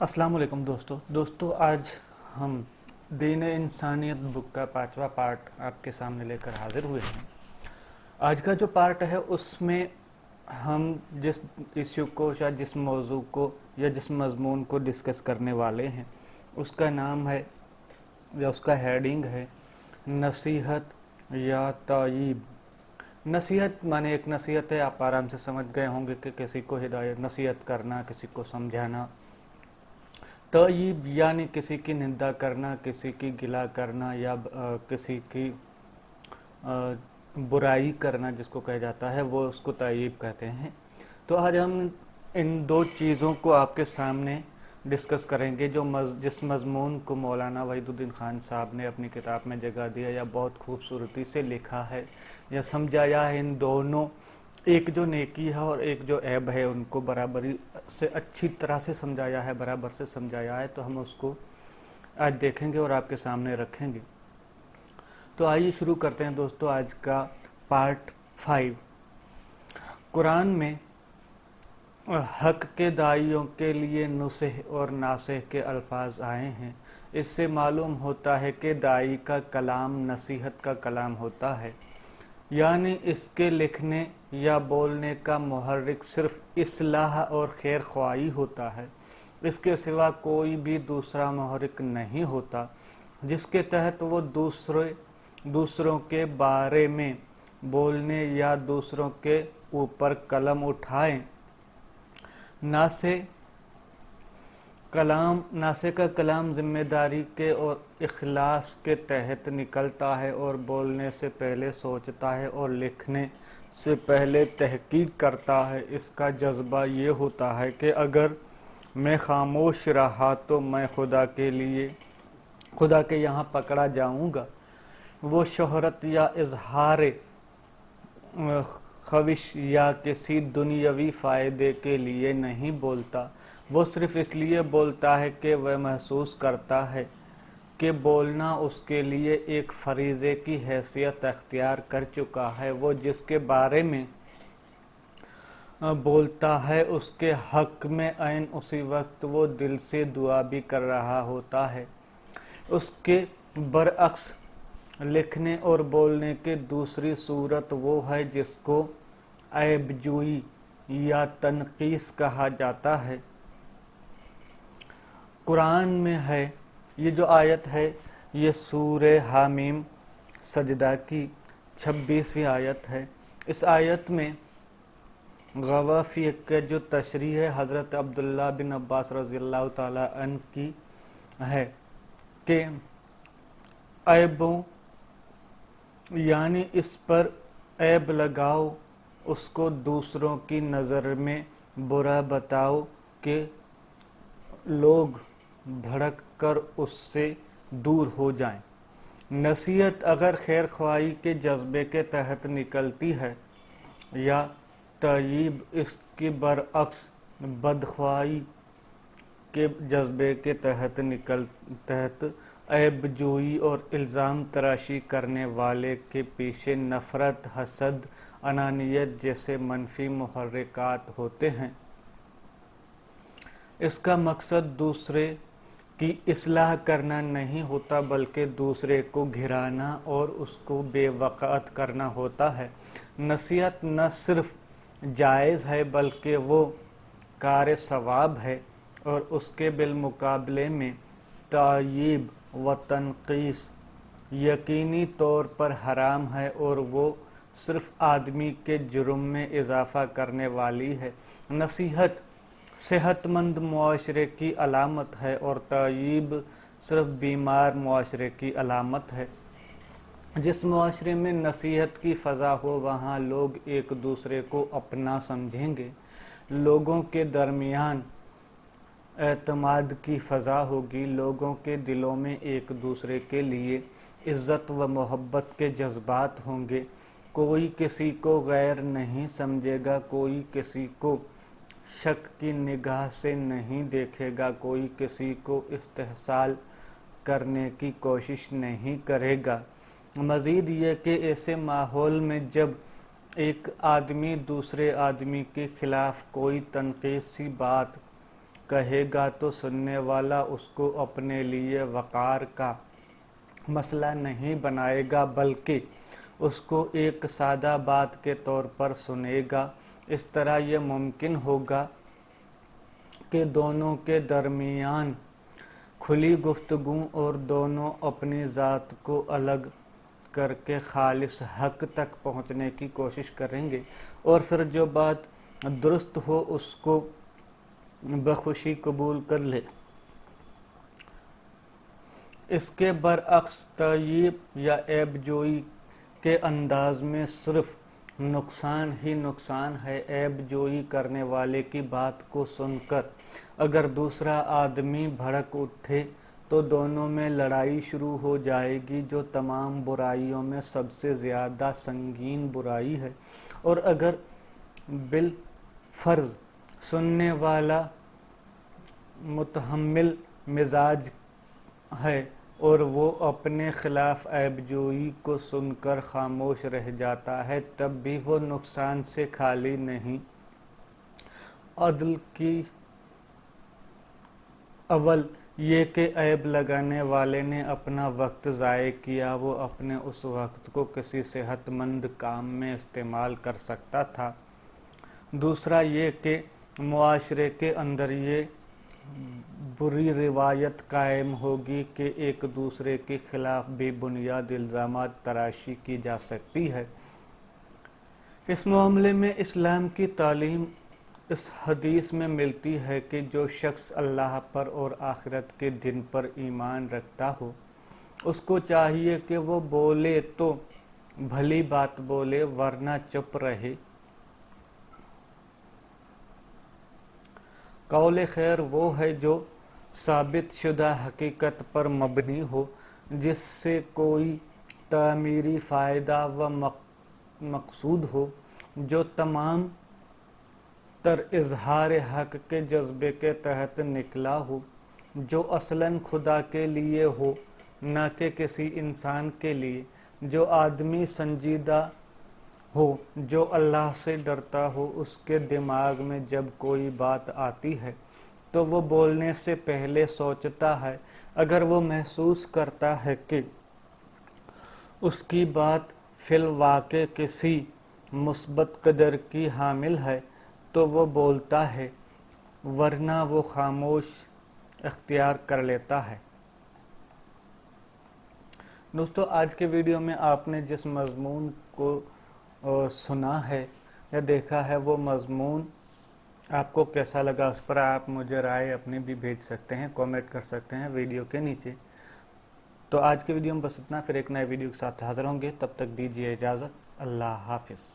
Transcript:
अस्सलाम वालेकुम दोस्तों आज हम दीन इंसानियत बुक का 5वां पार्ट आपके सामने लेकर हाजिर हुए हैं। आज का जो पार्ट है उसमें हम जिस इश्यू को या जिस मौजू को या जिस मजमून को डिस्कस करने वाले हैं उसका नाम है या उसका हेडिंग है नसीहत या तायीब। नसीहत माने एक नसीहत है, आप आराम से समझ गए होंगे कि किसी को हिदायत नसीहत करना, किसी को समझाना। तायीब यानी किसी की निंदा करना, किसी की गिला करना या किसी की बुराई करना जिसको कहा जाता है वो उसको तायीब कहते हैं। तो आज हम इन दो चीज़ों को आपके सामने डिस्कस करेंगे जो जिस मजमून को मौलाना वहीदुद्दीन खान साहब ने अपनी किताब में जगह दिया या बहुत खूबसूरती से लिखा है या समझाया है। इन दोनों, एक जो नेकी है और एक जो ऐब है, उनको बराबरी से अच्छी तरह से समझाया है, बराबर से समझाया है। तो हम उसको आज देखेंगे और आपके सामने रखेंगे। तो आइए शुरू करते हैं दोस्तों आज का पार्ट 5। कुरान में हक के दाइयों के लिए नुसह और नासह के अल्फाज आए हैं। इससे मालूम होता है कि दाई का कलाम नसीहत का कलाम होता है, यानी इसके लिखने या बोलने का मुहर्रिक सिर्फ इस्लाह और खैर ख्वाही होता है। इसके सिवा कोई भी दूसरा मुहर्रिक नहीं होता जिसके तहत वो दूसरों के बारे में बोलने या दूसरों के ऊपर कलम उठाएं। नासे का कलाम जिम्मेदारी के और इखलास के तहत निकलता है और बोलने से पहले सोचता है और लिखने से पहले तहकीक करता है। इसका जज्बा ये होता है कि अगर मैं खामोश रहा तो मैं खुदा के यहाँ पकड़ा जाऊँगा। वो शोहरत या इजहार ख्वाहिश या किसी दुनियावी फ़ायदे के लिए नहीं बोलता, वो सिर्फ इसलिए बोलता है कि वह महसूस करता है कि बोलना उसके लिए एक फरीज़े की हैसियत अख्तियार कर चुका है। वो जिसके बारे में बोलता है उसके हक में ऐन उसी वक्त वो दिल से दुआ भी कर रहा होता है। उसके बरअक्स लिखने और बोलने की दूसरी सूरत वो है जिसको ऐबजोई या तनकीस कहा जाता है। कुरान में है, ये जो आयत है ये सूरे हामीम सजदा की 26वीं आयत है। इस आयत में गवाफी के जो तशरीह है हज़रत अब्दुल्ला बिन अब्बास रज़ियल्लाहु ताला अन्हु की है कि ऐबों यानी इस पर ऐब लगाओ, उसको दूसरों की नज़र में बुरा बताओ कि लोग भड़क कर उससे दूर हो जाएं। नसीहत अगर खैर ख्वाही के जज्बे के तहत निकलती है या तायीब इसके बरअक्स बदख्वाही के जज्बे के तहत ऐबजोई और इल्ज़ाम तराशी करने वाले के पीछे नफ़रत, हसद, अनानियत जैसे मनफी मुहर्रिकात होते हैं। इसका मकसद दूसरे की इस्लाह करना नहीं होता बल्कि दूसरे को घिराना और उसको बेवक़ात करना होता है। नसीहत न सिर्फ जायज़ है बल्कि वो कार सवाब है और उसके बिलमुकाबले में तायीब व तनकीस यकीनी तौर पर हराम है और वो सिर्फ आदमी के जुर्म में इजाफा करने वाली है। नसीहत सेहतमंद मुआशरे की अलामत है और तायीब सिर्फ बीमार मुआशरे की अलामत है। जिस मुआशरे में नसीहत की फ़ज़ा हो वहाँ लोग एक दूसरे को अपना समझेंगे, लोगों के दरमियान एतमाद की फ़ज़ा होगी, लोगों के दिलों में एक दूसरे के लिए इज़्ज़त व मोहब्बत के जज्बात होंगे। कोई किसी को गैर नहीं समझेगा, कोई किसी को शक की निगाह से नहीं देखेगा, कोई किसी को इस्तेहसाल करने की कोशिश नहीं करेगा। मज़ीद ये कि ऐसे माहौल में जब एक आदमी दूसरे आदमी के ख़िलाफ़ कोई तनक़ीसी बात کہے گا تو سننے والا اس کو اپنے لیے وقار کا مسئلہ نہیں بنائے گا بلکہ اس کو ایک سادہ بات کے طور پر سنے گا۔ اس طرح یہ ممکن ہوگا کہ دونوں کے درمیان کھلی گفتگو اور دونوں اپنی ذات کو الگ کر کے خالص حق تک پہنچنے کی کوشش کریں گے، اور پھر جو بات درست ہو اس کو بخوشی قبول کر لے۔ اس کے برعکس تعیب یا عیب جوئی کے انداز میں صرف نقصان ہی نقصان ہے۔ عیب جوئی کرنے والے کی بات کو سن کر اگر دوسرا آدمی بھڑک اٹھے تو دونوں میں لڑائی شروع ہو جائے گی، جو تمام برائیوں میں سب سے زیادہ سنگین برائی ہے۔ اور اگر بالفرض سننے والا متحمل مزاج ہے اور وہ اپنے خلاف عیب جوئی کو سن کر خاموش رہ جاتا ہے، تب بھی وہ نقصان سے خالی نہیں۔ عدل کی اول یہ کہ عیب لگانے والے نے اپنا وقت ضائع کیا، وہ اپنے اس وقت کو کسی صحت مند کام میں استعمال کر سکتا تھا۔ دوسرا یہ کہ معاشرے کے اندر یہ بری روایت قائم ہوگی کہ ایک دوسرے کے خلاف بے بنیاد الزامات تراشی کی جا سکتی ہے۔ اس معاملے میں اسلام کی تعلیم اس حدیث میں ملتی ہے کہ جو شخص اللہ پر اور آخرت کے دن پر ایمان رکھتا ہو، اس کو چاہیے کہ وہ بولے تو بھلی بات بولے ورنہ چپ رہے۔ قول خیر وہ ہے جو ثابت شدہ حقیقت پر مبنی ہو، جس سے کوئی تعمیری فائدہ و مقصود ہو، جو تمام تر اظہار حق کے جذبے کے تحت نکلا ہو، جو اصلاً خدا کے لیے ہو نہ کہ کسی انسان کے لیے، جو آدمی سنجیدہ ہو، جو اللہ سے ڈرتا ہو۔ اس کے دماغ میں جب کوئی بات آتی ہے تو وہ بولنے سے پہلے سوچتا ہے۔ اگر وہ محسوس کرتا ہے کہ اس کی بات فی الواقع کسی مثبت قدر کی حامل ہے تو وہ بولتا ہے، ورنہ وہ خاموش اختیار کر لیتا ہے۔ دوستو، آج کے ویڈیو میں آپ نے جس مضمون کو سنا ہے یا دیکھا ہے، وہ مضمون آپ کو کیسا لگا اس پر آپ مجھے رائے اپنی بھی بھیج سکتے ہیں، کامنٹ کر سکتے ہیں ویڈیو کے نیچے۔ تو آج کے ویڈیو میں بس اتنا، پھر ایک نئے ویڈیو کے ساتھ حاضر ہوں گے، تب تک دیجیے اجازت۔ اللہ حافظ۔